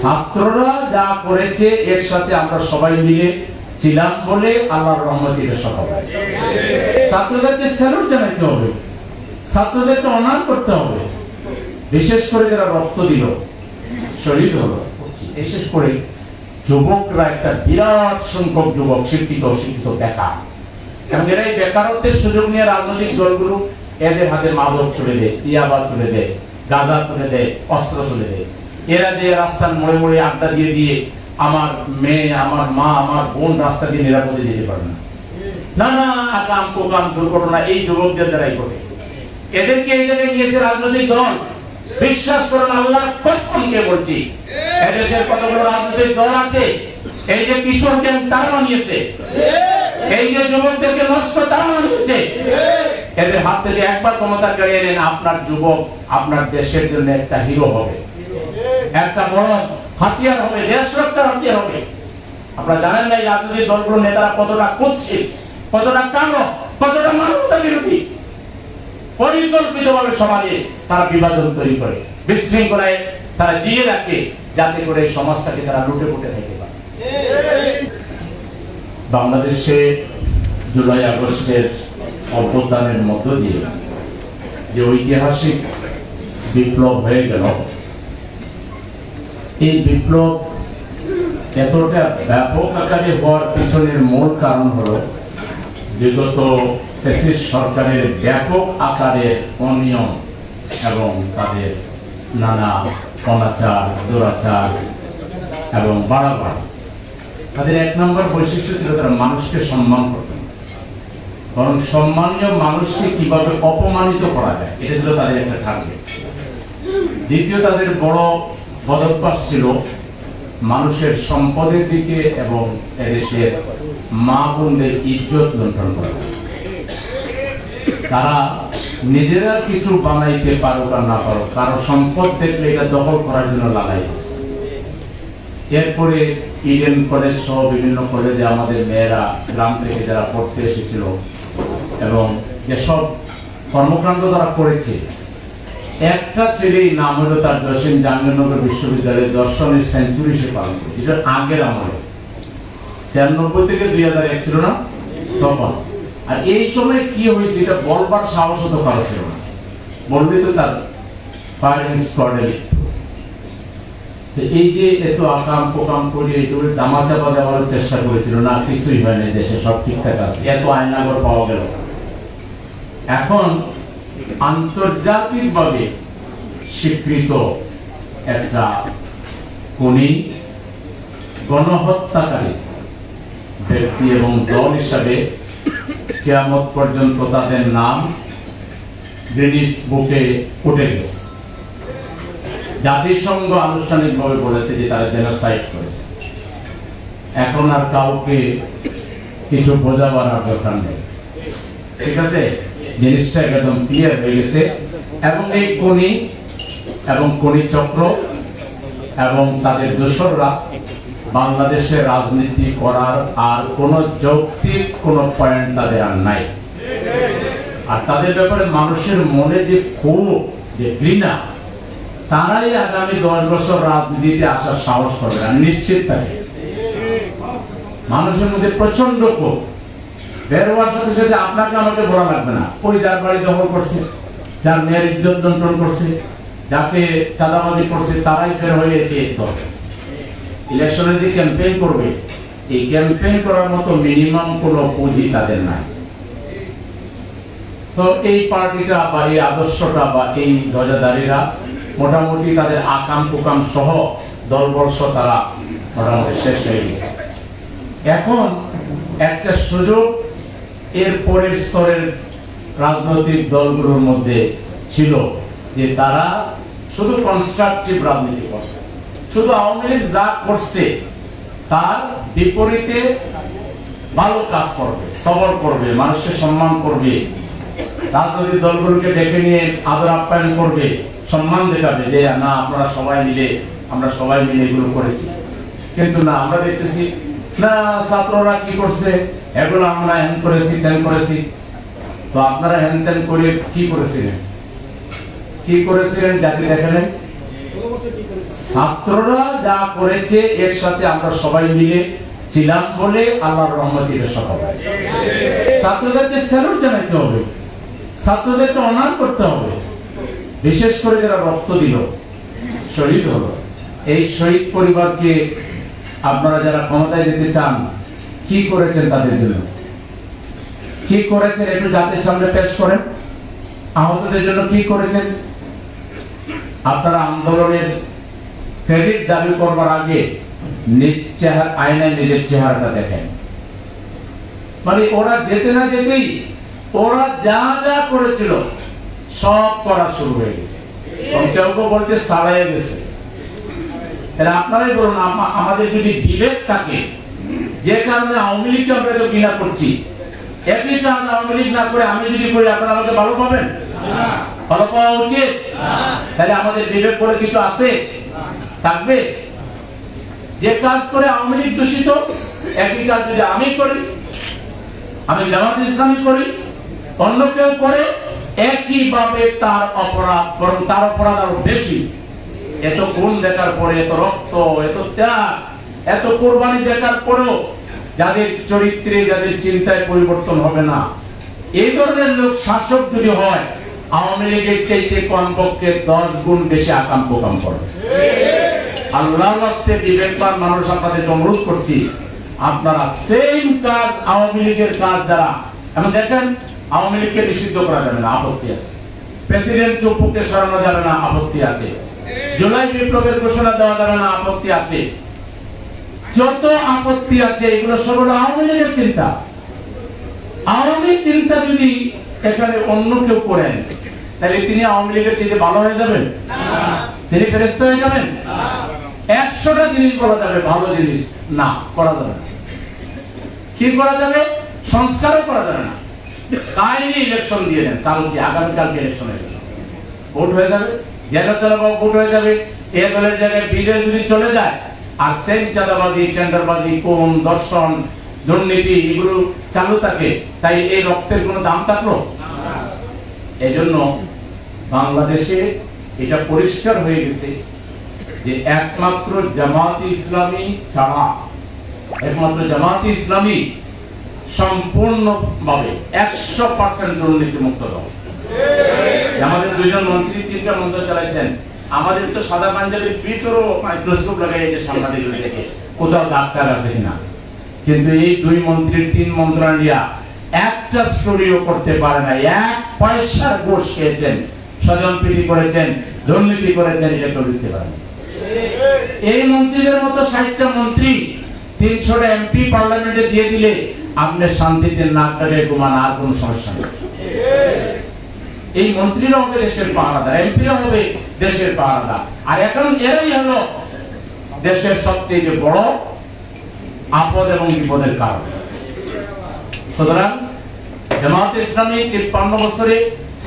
ছাত্ররা যা করেছে এর সাথে আমরা সবাই মিলে ছিলাম বলে আল্লাহর রহমতে সফল হয়েছে। ছাত্রদেরকে স্যালুট জানাতে হবে, ছাত্রদেরকে অনার করতে হবে, বিশেষ করে যারা রক্ত দিল, শহীদ হলো, বিশেষ করে যুবকরা, একটা বিরাট সংখ্যক যুবক শিক্ষিত অশিক্ষিত বেকার, এবং এরা এই বেকারত্বের সুযোগ নিয়ে রাজনৈতিক দলগুলো এদের হাতে মাদক তুলে দেয়, ইয়াবা তুলে দেয়, গাঁজা তুলে দেয়, অস্ত্র তুলে দেয়। এরা যে রাস্তার মোড়ে মোড়ে আড্ডা দিয়ে দিয়ে আমার মেয়ে, আমার মা, আমার বোন রাস্তা দিয়ে নিরাপদে যেতে পারে না, নানা আকাম কোকাম দুর্ঘটনা এই যুবকদের দ্বারাই ঘটে। এদেরকে এই জায়গায় নিয়েছে রাজনৈতিক দল। বিশ্বাস করেন, আল্লাহ কসমকে বলছি, এদেশের কতগুলো রাজনৈতিক দল আছে, এই যে কিশোরকে তারা বানিয়েছে, এই যে যুবকদেরকে নষ্ট তারা বানিয়েছে, এদের হাত থেকে একবার ক্ষমতা কেড়ে নেন, আপনার যুবক আপনার দেশের জন্য একটা হিরো হবে, একটা বড় হাতিয়ার হবে, দেশ রক্ষার হাতিয়ার হবে। আপনারা জানেন না এই রাজনৈতিক দলগুলোর নেতারা কতটা কুৎসিত, কতটা কালো, কতটা মানবতা বিরোধী। পরিকল্পিতভাবে সমাজে তারা বিভাজন তৈরি করে, বিশৃঙ্খলায় তারা জিয়ে রাখে, যাতে করে সমাজটাকে তারা লুটে পুটে থাকতে পারে। বাংলাদেশে জুলাই আগস্টের অভ্যুত্থানের মধ্য দিয়ে যে ঐতিহাসিক বিপ্লব হয়ে গেল, এই বিপ্লব এতটা ব্যাপক আকারে হওয়ার পিছনের মূল কারণ হলো বিগত ফ্যাসিস্ট সরকারের ব্যাপক আকারের অনিয়ম এবং তাদের নানা অনাচার, দুরাচার এবং বাড়াবাড়ি। তাদের এক নম্বর বৈশিষ্ট্য ছিল তারা মানুষকে সম্মান করত, বরং সম্মানীয় মানুষকে কিভাবে অপমানিত করা যায়, এটা ছিল তাদের একটা টার্গেট। দ্বিতীয়, তাদের বড় বদভ্যাস ছিল মানুষের সম্পদের দিকে এবং এদেশের মা বোনদের ইজ্জত লুণ্ঠন করা। তারা নিজেরা কিছু বানাইতে পারুক আর না পারুক, কারো সম্পদ দেখলে এটা দখল করার জন্য লাগাই। এরপরে ইডেন কলেজ সহ বিভিন্ন কলেজে আমাদের মেয়েরা গ্রাম থেকে যারা পড়তে এসেছিল এবং যেসব কর্মকাণ্ড তারা করেছে, একটা ছেলেই নাম হলো তার দর্শন জাহাঙ্গীরনগর বিশ্ববিদ্যালয়ে দর্শনের সেঞ্চুরি সে পালন করে। এটা আগের আমলে 96 থেকে 2001 ছিল না তখন। আর এই সময় কি হয়েছে এটা বলবার সাহস তো কারো ছিল না, বলবে তো তার ফায়ারিং স্কোয়াডে লিখত। এই যে এত আকাম পোকাম করে এইটুকু দামাচাপা দেওয়ার চেষ্টা করেছিল, না কিছুই হয়নি, দেশে সব ঠিকঠাক আছে, এত আয়নাগর পাওয়া গেল। এখন আন্তর্জাতিকভাবে স্বীকৃত একটা খুনি, গণহত্যাকারী ব্যক্তি এবং দল হিসাবে কিয়ামত পর্যন্ত তাদের নাম গিনেস বুকে উঠে গেছে। জাতিসংঘ আনুষ্ঠানিকভাবে বলেছে যে তারা জেনোসাইড করেছে। এখন আর কাউকে কিছু বোঝাবার দরকার নেই, ঠিক আছে? জিনিসটা একদম ক্লিয়ার হয়ে গেছে। এবং এই খুনি এবং খুনি চক্র এবং তাদের দোসররা বাংলাদেশে রাজনীতি করার আর কোন যৌক্তিক কোন পয়েন্ট তাদের আর নাই। আর তাদের ব্যাপারে মানুষের মনে যে ক্ষোভ, যে ঘৃণা, তারাই আগামী 10 বছর রাজনীতিতে আসার সাহস করবে না, নিশ্চিত থাকে। মানুষের মধ্যে প্রচন্ড ক্ষোভ বের হওয়ার সাথে সাথে আপনাকে আমাকে বলা লাগবে না, ওই যার বাড়ি দখল করছে, যার মেয়ের ইজ্জত লুণ্ঠন করছে, যাকে চাঁদাবাজি করছে, তারাই বের হয়ে এসে ইলেকশনে যে ক্যাম্পেইন করবে, এই ক্যাম্পেইন করার মতো মিনিমাম কোনো পুঁজি তাদের নাই। তো এই পার্টিটা বা এই আদর্শটা বা এই ধ্বজাধারীরা মোটামুটি তাদের আকাম কুকাম সহ দলবর্ষ তারা মোটামুটি শেষ হয়ে গেছে। এখন একটা সুযোগ এর পরের স্তরের রাজনৈতিক দলগুলোর মধ্যে ছিল যে তারা শুধু কনস্ট্রাকটিভ রাজনীতি করবে, শুধু আওয়ামী লীগ যা করছে তার বিপরীতে ভালো কাজ করবে, সবর করবে, মানুষের সম্মান করবে, রাজনৈতিক দলগুলোকে ডেকে নিয়ে আদর আপ্যায়ন করবে, সম্মান দেখাবে যে না আপনারা সবাই মিলে, আমরা সবাই মিলে এগুলো করেছি। কিন্তু না, আমরা দেখতেছি না ছাত্ররা কি করছে, এগুলো আমরা হ্যান করেছি ত্যান করেছি। তো আপনারা হ্যান ত্যান করে কি করেছিলেন, কি করেছিলেন? জাতি দেখেন ছাত্ররা যা করেছে এর সাথে আমরা সবাই মিলে ছিলাম বলে আল্লাহর রহমতের সফল হয়েছে। ছাত্রদেরকে স্যালুট জানাতে হবে, ছাত্রদেরকে অনার করতে হবে। বিশেষ করে যারা রক্ত দিল, শহীদ হলো, এই শহীদ পরিবারকে আপনারা যারা ক্ষমতায় যেতে চান, কি করেছেন তাদের জন্য, কি করেছেন একটু জাতির সামনে পেশ করেন। আহতদের জন্য কি করেছেন? আপনারা আন্দোলনের ক্রেডিট দাবি করবার আগে নিজ চেহারা আয়নায় নিজের চেহারাটা দেখেন। মানে ওরা যেতে না যেতেই ওরা যা যা করেছিল সব করা শুরু হয়ে গেছে। কেউ কেউ বলছে সারাইয়ে গেছে। আপনারাই বলুন, আমাদের যদি বিবেক থাকে, যে কারণে আওয়ামী লীগকে আমরা তো ঘৃণা করছি, একই কাজ আওয়ামী লীগ না করে আমি যদি করি, আপনারা আমাকে ভালো পাবেন? ভালো পাওয়া উচিত। তাহলে আমাদের বিবেক করে কিছু আছে, থাকবে? যে কাজ করে আওয়ামী লীগ দূষিত, একই কাজ যদি আমি করি, আমি জামাত ইসলামী করি, অন্য কেউ করে, একইভাবে তার অপরাধ, বরং তার অপরাধ আরো বেশি। এত খুন দেখার পরে, এত রক্ত, এত ত্যাগ, এত কোরবানি দেখার পরেও যাদের চরিত্রে, যাদের চিন্তায় পরিবর্তন হবে না, এই ধরনের লোক শাসক যদি হয়, আওয়ামী লীগের চাইতে কমপক্ষে 10 গুণ বেশি আকাম প্রকাম করবে। আল্লাহর রাস্তে বিবেকবান মানুষ আপনাদের অনুরোধ করছি, আপনারা সেম কাজ, আওয়ামী লীগের কাজ যারা, আমি দেখেন আওয়ামী লীগকে নিষিদ্ধ করা যাবে না, আপত্তি আছে। প্রেসিডেন্ট চুপুকে সরানো যাবে না, আপত্তি আছে। জুলাই বিপ্লবের ঘোষণা দেওয়া যাবে না, আপত্তি আছে। যত আপত্তি আছে এগুলো সব আওয়ামী লীগের চিন্তা। আওয়ামী চিন্তা যদি এখানে অন্য কেউ করেন, তাহলে তিনি আওয়ামী লীগের চেয়ে ভালো হয়ে যাবেন? তিনি ফেরেশতা হয়ে যাবেন? 100টা জিনিস বলা যাবে, ভালো জিনিস না করা যাবে না। কি করা যাবে? সংস্কারও করা যাবে না। কাহিনী ইলেকশন দিয়ে দেন, কালকে আগামীকালকে ইলেকশন হয়ে যাবে, ভোট হয়ে যাবে, ভোট হয়ে যাবে। এ দলের জায়গায় বিজয় যদি চলে যায়, আর সেম চাঁদাবাজি, টেন্ডারবাজি, কোন দর্শন, দুর্নীতি এগুলো চালু থাকে, তাই এই রক্তের কোনো দাম থাকলো? এজন্য বাংলাদেশে এটা পরিষ্কার হয়ে গেছে যে একমাত্র জামাত ইসলামী ছাড়া, একমাত্র জামাত ইসলামী সম্পূর্ণভাবে 100% দুর্নীতি মুক্ত দল। আমাদের 2 জন মন্ত্রী 3টা মন্ত্র চালাইছেন, আমাদের তো সাদা পাঞ্জাবির ভিতরও মাইক্রোস্কোপ লাগাই যে সাংবাদিক দেখে কোথাও ডাক্তার আছে কিনা, কিন্তু এই 2 মন্ত্রীর 3 মন্ত্রণালয় একটা স্টোরিও করতে পারে না। 1 পয়সার ঘুষ খেয়েছেন, স্বজনপ্রীতি করেছেন, দুর্নীতি করেছেন, এটা তো দিতে পারেন। এই মন্ত্রীদের মতো 60টা মন্ত্রী, 300টা এমপি পার্লামেন্টে দিয়ে দিলে আপনি শান্তিতে নাক ডাকে ঘুমান, আর কোন সমস্যা নেই। এই মন্ত্রীরা হবে দেশের পাহারাদার, এমপিরা হবে দেশের পাহারাদার, আর এখন এরাই হলো দেশের সবচেয়ে বড় আপদ এবং বিপদের কারণ। সুতরাং জামাত ইসলামী 53 বছরে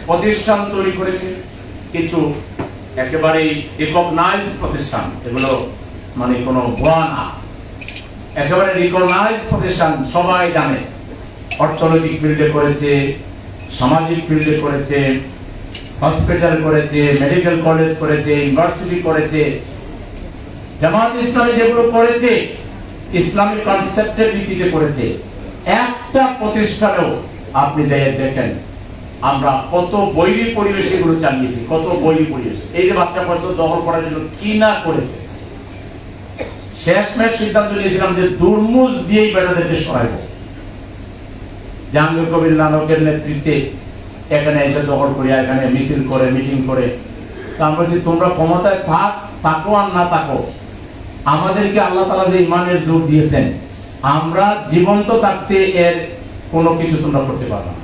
প্রতিষ্ঠান তৈরি করেছে, কিছু একেবারে রিকগনাইজ প্রতিষ্ঠান, এগুলো মানে কোনো ভুয়া না, একেবারে রিকগনাইজ প্রতিষ্ঠান, সবাই জানে। অর্থনৈতিক ফিল্ডে করেছে, সামাজিক ফিল্ডে করেছে, হসপিটাল করেছে, মেডিকেল কলেজ করেছে, ইউনিভার্সিটি করেছে। জামাত ইসলামী যেগুলো করেছে ইসলামিক কনসেপ্টের ভিত্তিতে করেছে। একটা প্রতিষ্ঠানেও আপনি দেখেন আমরা কত বৈরী পরিবেশ এগুলো চালিয়েছি, কত বৈরী পরিবেশ। এই যে বাচ্চা পয়সা দখল করার জন্য কি না করেছে। শেষমেশ সিদ্ধান্ত নিয়েছিলাম যে দুর্মুজ দিয়েই বেটাদেরকে সরাইব। জাহাঙ্গীর কবির নানকের নেতৃত্বে এখানে এসে দখল করিয়া এখানে মিছিল করে, মিটিং করে। তা আমরা বলছি তোমরা ক্ষমতায় থাকো আর না থাকো, আমাদেরকে আল্লাহ তাআলা যে ইমানের জোর দিয়েছেন, আমরা জীবন্ত থাকতে এর কোনো কিছু তোমরা করতে পারবে না।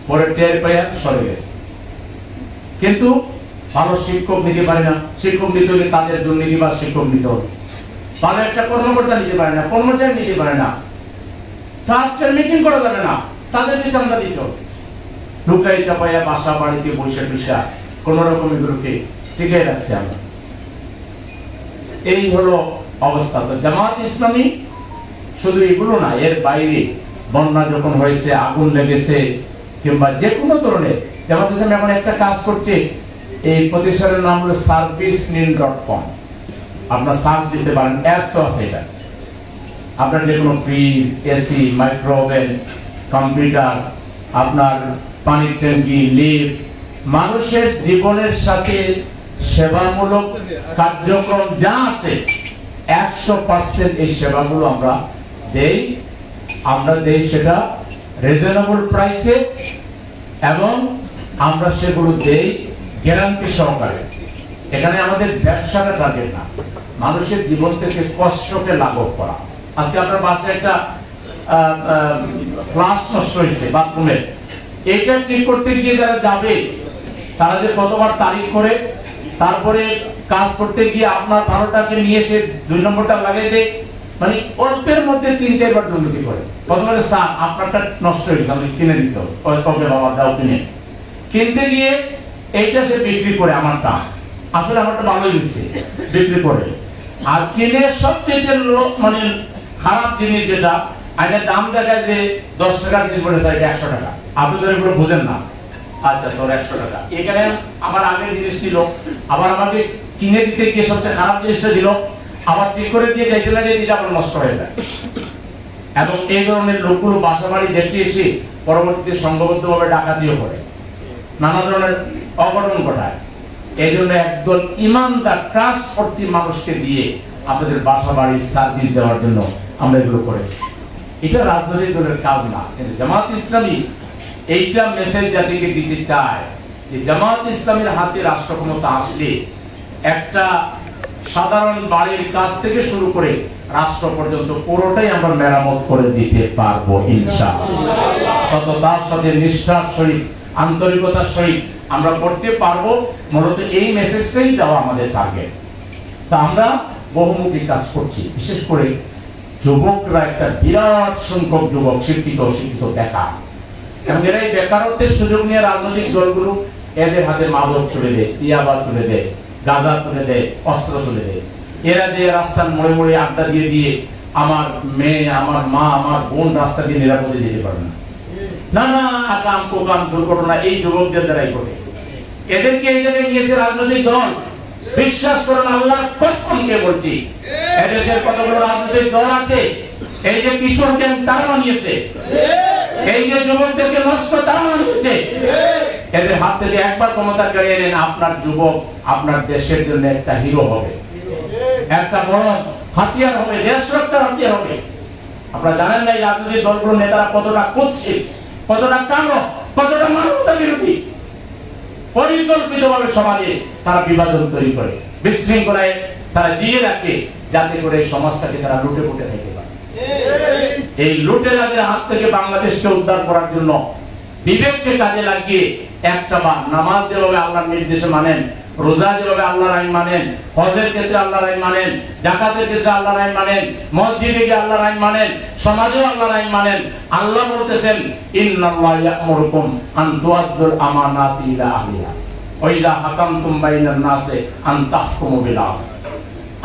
পরে টের পাইয়া সরে গেছে। কিন্তু ভালো শিক্ষক নিতে পারে না, শিক্ষক নিতে হলে তাদের দুর্নীতি বা শিক্ষক নিতে হবে। ভালো একটা কর্মকর্তা নিতে পারে না, কর্মচারী নিতে পারে না, ট্রাস্টের মিটিং করা যাবে না, তাদেরকে চান্দা দিতে হবে। ঢুকাই চাপাইয়া বাসা বাড়িতে বৈশা টুসা কোন রকম এগুলোকে টিকে রাখছে আমরা। এই হলো অবস্থা। তো জামাত ইসলামী শুধু এগুলো না, এর বাইরে বন্যা যখন হয়েছে, আগুন লেগেছে, কিংবা যে কোনো ধরনের, জামাত ইসলামী এখন একটা কাজ করছে, এই প্রতিষ্ঠানের নাম হলো servicenin.com। আপনার সার্চ দিতে পারেন, অ্যাপস আছে এটা। আপনার যে কোনো ফ্রিজ, এসি, মাইক্রোওভেন, কম্পিউটার, আপনার পানির ট্যাঙ্কি, লিফট, মানুষের জীবনের সাথে সেবামূলক কার্যক্রম যা আছে 100% এই সেবাগুলো আমরা দেই সেটা রিজনেবল প্রাইসে, এবং আমরা সেগুলো দেই গ্যারান্টি সহকারে। এখানে আমাদের ব্যবসাটা টার্গেট না, মানুষের জীবন থেকে কষ্টকে লাঘব করা। আজকে আপনার বাসায় একটা ফ্লাশ নষ্ট হয়েছে বাথরুমে, এটা ঠিক করতে গিয়ে যারা যাবে তারা যে কতবার তারিখ করে, তারপরে কাজ করতে গিয়ে আপনার 12টাকে নিয়ে এসে 2 নম্বরটা লাগিয়ে দেয়, মানে অল্পের মধ্যে 3-4 বার দুর্নীতি করে। প্রথমে স্যার আপনারটা নষ্ট হয়ে গেছে, আমি কিনে দিত, কবে বাবা দাও কিনে, কিনতে গিয়ে এইটা সে বিক্রি করে, আমারটা আসলে আমারটা ভালোই হয়েছে বিক্রি করে। আর কিনে সবচেয়ে মানে খারাপ জিনিস যেটা, এটার দাম দেখায় যে 10 টাকা জিনিস বলেছে, এটা 100 টাকা। আপনি তো এগুলো বুঝেন না, আচ্ছা তোর 100 টাকা, এখানে আমার আগের জিনিস দিল, আবার আমাকে কিনে দিতে গিয়ে সবচেয়ে খারাপ জিনিসটা দিল, আবার ঠিক করে দিয়ে যাইতে লাগে, এটা আবার নষ্ট হয়ে যায়। এবং এই ধরনের লোকগুলো বাসা বাড়ি দেখতে এসে পরবর্তীতে সংঘবদ্ধভাবে ডাকাতিও করে, নানা ধরনের অঘটন ঘটায়। এই জন্য একদল ইমানদার ট্রাস্টওয়ার্থি মানুষকে দিয়ে আপনাদের বাসা বাড়ির সার্ভিস দেওয়ার জন্য আমরা এগুলো করেছি। এটা রাজনৈতিক দলের কাজ না, কিন্তু জামাত ইসলামী এইটা মেসেজ জাতিকে দিতে চায় যে জামাত ইসলামের হাতে রাষ্ট্র ক্ষমতা আসলে একটা সাধারণ বাড়ির কাজ থেকে শুরু করে রাষ্ট্র পর্যন্ত পুরোটাই আমরা মেরামত করে দিতে পারবো ইনশাআল্লাহ। সততার সাথে, নিষ্ঠার সহিত, আন্তরিকতার সহিত আমরা করতে পারবো। মূলত এই মেসেজটাই দেওয়া আমাদের টার্গেট। তা আমরা বহুমুখী কাজ করছি, বিশেষ করে যুবকরা, একটা বিরাট সংখ্যক যুবক শিক্ষিত বেকার, এবং এরা এই বেকারত্বের সুযোগ নিয়ে রাজনৈতিক দলগুলো এদের হাতে মাদক তুলে দেয়, ইয়াবা তুলে দেয়, গাঁজা তুলে দেয়, অস্ত্র তুলে দেয়। এরা যে রাস্তার মোড়ে মোড়ে আড্ডা দিয়ে আমার মেয়ে, আমার মা, আমার বোন রাস্তা দিয়ে নিরাপদে যেতে পারে না, নানা আকাম কোকাম দুর্ঘটনা এই যুবকদের দ্বারাই ঘটে। এদেরকে এই জায়গায় নিয়েছে রাজনৈতিক দল। বিশ্বাস করেন, আল্লাহ কসমকে বলছি, এদেশের কতগুলো রাজনৈতিক দল আছে, এই যে কিশোর গ্যাং তারা বানিয়েছে, এই যে যুবকদেরকে নষ্ট তারা বানিয়েছে, এদের হাত থেকে একবার ক্ষমতা কেড়ে নেন, আপনার যুবক আপনার দেশের জন্য একটা হিরো হবে, একটা বড় হাতিয়ার হবে, দেশ রক্ষার হাতিয়ার হবে। আপনারা জানেন না এই রাজনৈতিক দলগুলোর নেতারা কতটা কুৎসিত, কতটা কালো, কতটা মানবতা বিরোধী। পরিকল্পিতভাবে সমাজে তারা বিভাজন তৈরি করে, বিশৃঙ্খলায় তারা জিয়ে রাখে, যাতে করে এই সমাজটাকে তারা লুটে পুটে থাকতে পারে। এই লুটেরাদের হাত থেকে বাংলাদেশকে উদ্ধার করার জন্য বিবেককে কাজে লাগিয়ে একটা বার নামাজ যেভাবে আল্লাহর নির্দেশে মানেন, রোজা যেভাবে আল্লাহর আইন মানেন, হজের ক্ষেত্রে আল্লাহর আইন মানেন, যাকাতের ক্ষেত্রে আল্লাহর আইন মানেন, মসজিদে গিয়ে আল্লাহর আইন মানেন, সমাজেও আল্লাহর আইন মানেন। আল্লাহ বলতেছেন, ইন্নাল্লাহা ইয়া'মুরুকুম আন তুআদ্দুল আমানাতি ইলা আহলিহা ওয়া ইযা হাকামতুম বাইনান নাসি আন তাহকুমু বিল আদল।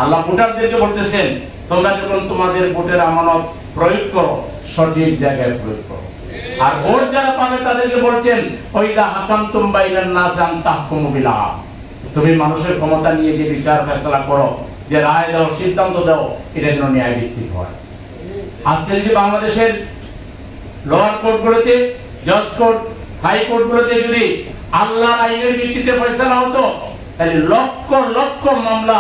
আল্লাহ ভোটারদেরকে বলতেছেন, তোমরা যখন তোমাদের ভোটের আমানত প্রয়োগ করো, সঠিক জায়গায় প্রয়োগ করো। আর ভোট যারা পাবে তাদেরকে বলছেন, ওয়া ইযা হাকামতুম বাইনান নাসি আন তাহকুমু বিল আদল। তুমি মানুষের ক্ষমতা নিয়ে যে বিচার ফয়সালা করো, যে রায় দাও, সিদ্ধান্ত দাও, এটা যেন ন্যায় ভিত্তিক হয়। আজকে যদি বাংলাদেশের লোয়ার কোর্টগুলোতে, জজ কোর্ট, হাই কোর্টগুলোতে যদি আল্লাহর আইনের ভিত্তিতে ফয়সালা হতো, তাহলে লক্ষ লক্ষ মামলা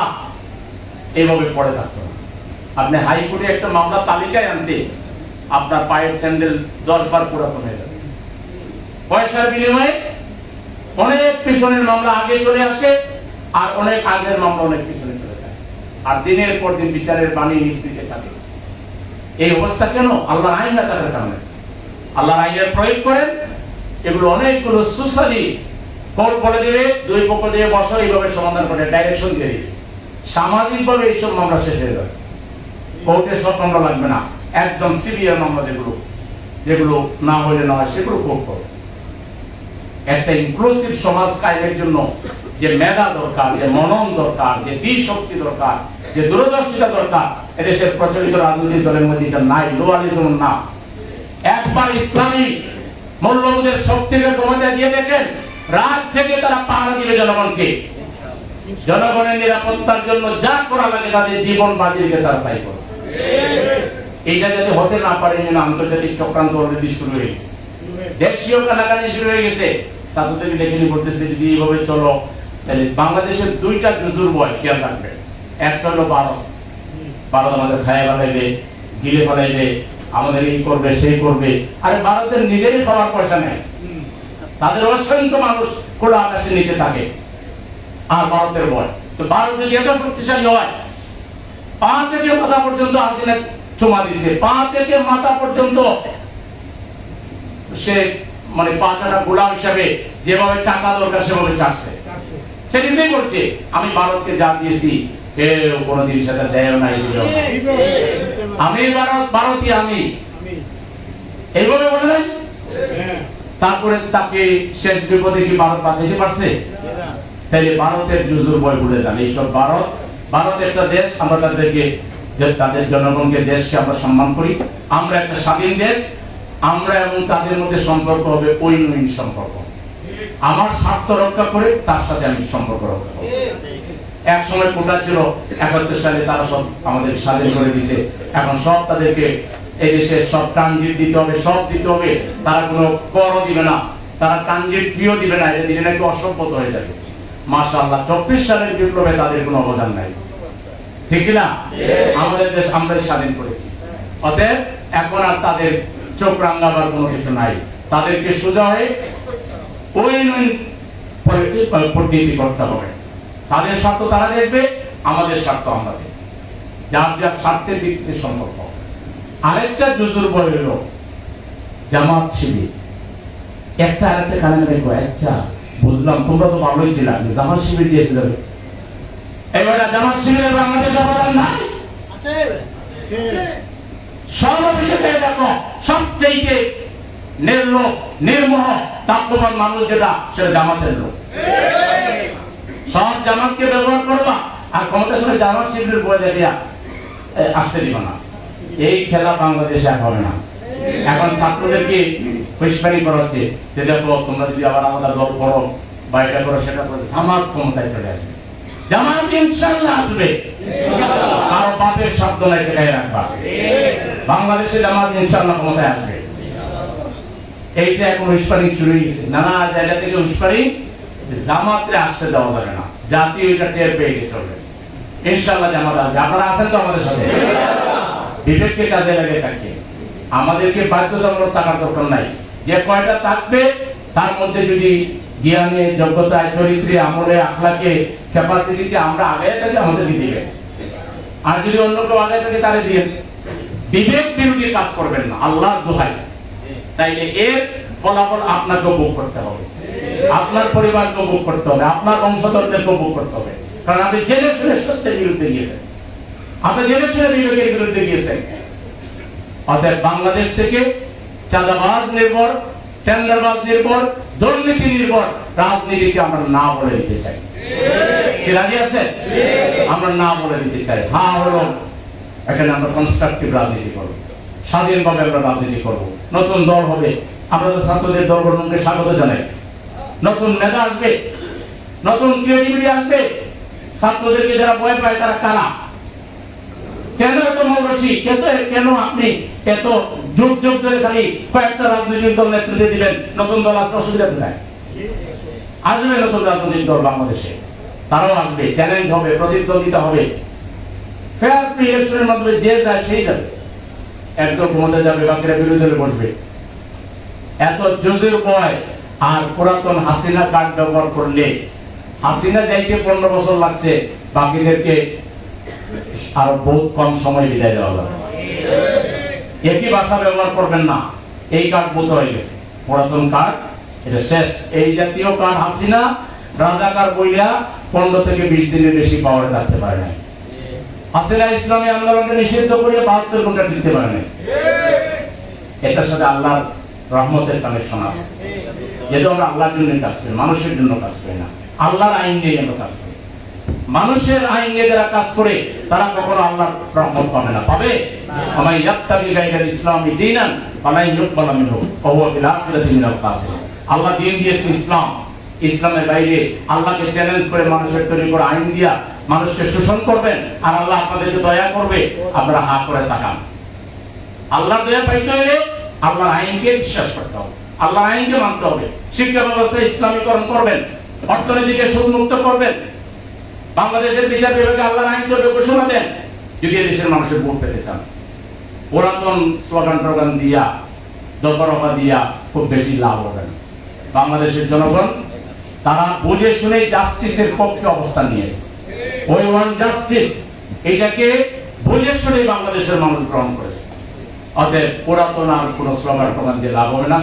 এইভাবে পড়ে থাকতো। আপনি হাইকোর্টে একটা মামলা তালিকায় আনতে আপনার পায়ের স্যান্ডেল 10 বার পুরাতন হয়ে যাবে। পয়সার বিনিময়ে অনেক পিছনের মামলা আগে চলে আসে, আর অনেক আগের মামলা অনেক পিছনে চলে যায়, আর দিনের পর দিন বিচারের বাণী নিভৃতে থাকে। এই অবস্থা কেন? আল্লাহর আইন না থাকার কারণে। আল্লাহর আইনের প্রয়োগ করেন, এগুলো অনেকগুলো সুসালি কোর্ট বলে দেবে, দুই পক্ষ দিয়ে বসো, এইভাবে সমাধান করে ডাইরেকশন দিয়ে দিবে। সামাজিকভাবে এইসব মামলা শেষ হয়ে যাবে, কোর্টে সব মামলা লাগবে না, একদম সিভিয়ার মামলা যেগুলো না হইলে না হয় সেগুলো কোর্ট করো। একটা ইনক্লুসিভ সমাজ কায়েমের জন্য যে মেধা দরকার, যে মনন দরকার, যে শক্তি দরকার, যে দূরদর্শিতা দরকার, এদেশের প্রচলিত রাজনৈতিক দলের মধ্যে এটা নাই। গ্লোবালিজম না, একবার ইসলামী মূল্যবোধের শক্তিকে ক্ষমতা দিয়ে দেখেন, রাত থেকে তারা পাহারা দিবে জনগণকে। জনগণের নিরাপত্তার জন্য যা করা লাগে তাদের জীবন বাজি রেখে তারা তাই করে। এইটা যদি হতে না পারে, আন্তর্জাতিক চক্রান্ত অলরেডি শুরু হয়ে গেছে, দেশীয় কানাকানি শুরু হয়ে গেছে। ছাত্রদের লেখনি করতেছে, যদি এইভাবে চলো তাহলে বাংলাদেশের দুইটা জুজুর বয় খেয়াল রাখবে। একটা হলো ভারত, ভারত আমাদের খায় ফেলাইবে, গিলে ফেলাইবে, আমাদের এই করবে সেই করবে। আরে ভারতের নিজেরই খাওয়ার পয়সা নেই, তাদের অসংখ্য মানুষ খোলা আকাশের নিচে থাকে। আর ভারতের বয় তো ভারত যদি এত শক্তিশালী হয়, পা থেকে মাথা পর্যন্ত হাসিনা চুমা দিচ্ছে, পা থেকে মাথা পর্যন্ত সে মানে পাঁচটা গোলাম হিসাবে যেভাবে চাকা দরকার সেভাবে চাচ্ছে, সেদিকেই করছে। আমি ভারতকে যা দিয়েছি কেউ কোনোদিন সেটা দেয় নাই, আমি ভারতীয়, আমি এইভাবে বলে নাই। তারপরে তাকে শেষ বিপদে কি ভারত বাঁচাইতে পারছে? তাহলে ভারতের জুজুর বই ভুলে যান। এইসব ভারত একটা দেশ, আমরা তাদেরকে, তাদের জনগণকে, দেশকে আমরা সম্মান করি। আমরা একটা স্বাধীন দেশ, আমরা এবং তাদের মধ্যে সম্পর্ক হবে উইন-উইন সম্পর্ক। আমার স্বার্থ রক্ষা করে তার সাথে আমি সম্পর্ক রক্ষা করব। এক সময় কোটা ছিল, ৭১ সালে তারা সব আমাদের স্বাধীন করে দিয়েছে। এখন সব তাদেরকে এই দেশে সব ট্রানজিট দিতে হবে, সব দিতে হবে। তারা কোনো করও দিবে না, তারা ট্রানজিট ফিও দিবে না। এটা দিলে নাকি অসভ্যতা হয়ে যাবে। মাশাআল্লাহ, ২৪ সালের বিপ্লবে তাদের কোনো অবদান নাই, ঠিক না? আমাদের দেশ আমরাই স্বাধীন করেছি। অতএব এখন আর তাদের চোখ রাঙাবার কোনো কিছু নাই। তাদেরকে সোজা হয়ে উইন-উইন পদ্ধতি করতে হবে। তাদের স্বার্থ তারা দেখবে, আমাদের স্বার্থ আমরা দেখব, যার যার স্বার্থের দিক থেকে সম্পর্ক। আরেকটা জুজুর বই হলো জামাত শিবির। একটা আরেকটা কানে রেখো, আচ্ছা বুঝলাম তোমরা তো ভালোই ছিল, জামাত শিবির দিয়েছে যাবে। এবার জামাত শিবিরের বাংলাদেশে অবদান নাই, সব বিষয়ে দেখো সবচেয়ে নির্লোভ, নির্মোহ, তাপমান মানুষ যেটা, সেটা জামাতের লোক। সব জামাতকে ব্যবহার করবা, আর ক্ষমতার সময় জামাত শিবিরের বই দেখিয়া আসতে দিবা না। এই খেলা বাংলাদেশে আর হবে না। এখন ছাত্রদেরকে হুঁশিয়ারি করা হচ্ছে যে দেখো তোমরা যদি আবার আলাদা দল করো বা এটা করো সেটা করো, জামাত ক্ষমতায় চলে আসবে। জামাত ইনশাআল্লাহ আসবে, কারো বাপের শব্দ নাই, ঠেকাই রাখবা। বাংলাদেশে জামাত ইনশাআল্লাহ ক্ষমতায় আসবে। এইটা এখন হুঁশিয়ারি শুরু হয়েছে, নানা জায়গা থেকে হুঁশিয়ারি, জামাতে আসতে দেওয়া যাবে না। জাতি ওইটা টের পেয়ে গেছে, ইনশাআল্লাহ জামাত আসবে। আপনারা আছেন তো আমাদের সাথে? বিবেককে কাজে লাগে থাকে, আমাদেরকে বাধ্যতামূলক থাকার দরকার নাই। যে কয়টা থাকবে তার মধ্যে যদি জ্ঞানে, যোগ্যতায়, চরিত্রে, আমলে, আখলাকে, ক্যাপাসিটিতে আমরা আগে থাকে, আমাদেরকে দিবেন। আর যদি অন্য কেউ আগে থাকে তারে দিয়ে বিবেক বিরোধী কাজ করবেন না, আল্লাহর দোহাই। তাইলে এর ফলাফল আপনাকে ভোগ করতে হবে, আপনার পরিবারকে ভোগ করতে হবে, আপনার বংশধরদেরকে ভোগ করতে হবে। কারণ আপনি জেনে শুনে সত্যের বিরুদ্ধে গিয়েছেন, আপনি জেনে শুনে বিবেকের বিরুদ্ধে গিয়েছেন। অতএব বাংলাদেশ থেকে চাঁদাবাজ নির্ভর, টেন্ডারবাজ নির্ভর, দুর্নীতি নির্ভর রাজনীতিকে আমরা না বলে দিতে চাই। কি রাজি আছেন? আমরা না বলে দিতে চাই। হ্যাঁ হলো, এখানে আমরা কনস্ট্রাকটিভ রাজনীতি করবো, স্বাধীনভাবে আমরা রাজনীতি করব। নতুন দল হবে, আমরা তো ছাত্রদের দল গঠনকে স্বাগত জানাই। নতুন নেতা আসবে, নতুন ক্রিয়েটিভিটি আসবে। ছাত্রদেরকে যারা ভয় পায় তারা কারা? কেন এত মৌরসী? কেন আপনি এত যুগ যুগ ধরে খালি কয়েকটা রাজনৈতিক দল নেতৃত্ব দিবেন? নতুন দল আসতে অসুবিধা কোথায়? আসবে নতুন রাজনৈতিক দল বাংলাদেশে, তারাও আসবে, চ্যালেঞ্জ হবে, প্রতিদ্বন্দ্বিতা হবে। ফেয়ার ফ্রি ইলেকশনের মাধ্যমে যে যায় সেই যাবে। একদম ক্ষমতা যাবে, বাকিরা বিরোধী দলে বসবে। এত জুজুর বয় আর পুরাতন হাসিনা কার্ড ব্যবহার করলে, হাসিনা যাইতে 15 বছর লাগছে, বাকিদেরকে আরো বহুত কম সময় বিদায় দেওয়া যাবে। একই ভাষা ব্যবহার করবেন না, এই কার্ড বোধ হয়ে গেছে, পুরাতন কার্ড, এটা শেষ। এই জাতীয় কার্ড হাসিনা রাজাকার বইয়া 15 থেকে 20 দিনের বেশি পাওয়ারে থাকতে পারে না। হাসিনা ইসলামী আন্দোলনকে নিষিদ্ধ করে 72 ঘন্টা টিকতে পারে না। এটার সাথে আল্লাহর রহমতের কানেকশন আছে, যেহেতু আমরা আল্লাহর জন্য কাজ করি, মানুষের জন্য কাজ করি না। আল্লাহর আইন নিয়ে আমরা কাজ করি। মানুষের আইন নিয়ে যারা কাজ করে তারা কখনো আল্লাহর রহমত পাবে না। পাবে? আমাই ইয়াত্তাবি গায়রাল ইসলামি দীনান ফালা ইউকবালু মিনহু ওয়া হুয়া ফিল আখিরাতি মিনাল খাসিরিন। আল্লাহ দিন দিয়েছেন ইসলাম, ইসলামের বাইরে আল্লাহকে চ্যালেঞ্জ করে মানুষের তৈরি করে আইন দিয়া মানুষকে শোষণ করবেন, আর আল্লাহ আপনাদেরকে দয়া করবে, আপনারা হা করে তাকান। আল্লাহর দয়া পাইতে হলে আল্লাহর আইনকে বিশ্বাস করতে হবে, আল্লাহর আইনকে মানতে হবে। শিক্ষা ব্যবস্থা ইসলামীকরণ করবেন, অর্থনীতিকে সুদমুক্ত করবেন, বাংলাদেশের বিচার বিভাগে আল্লাহর আইন করবে ঘোষণা দেন যদি দেশের মানুষের ভোট পেতে চান। পুরাতন স্লোগান টোগান দিয়া দফা দিয়া খুব বেশি লাভ হবে না। বাংলাদেশের জনগণ তারা বুঝে শুনে জাস্টিসের পক্ষে অবস্থান নিয়েছে। ওই ওয়ান জাস্টিস, এটাকে বুঝে শুনে বাংলাদেশের মানুষ গ্রহণ করেছে। অতএব পুরাতন আর কোন স্লোগান টোগান দিয়ে লাভ হবে না।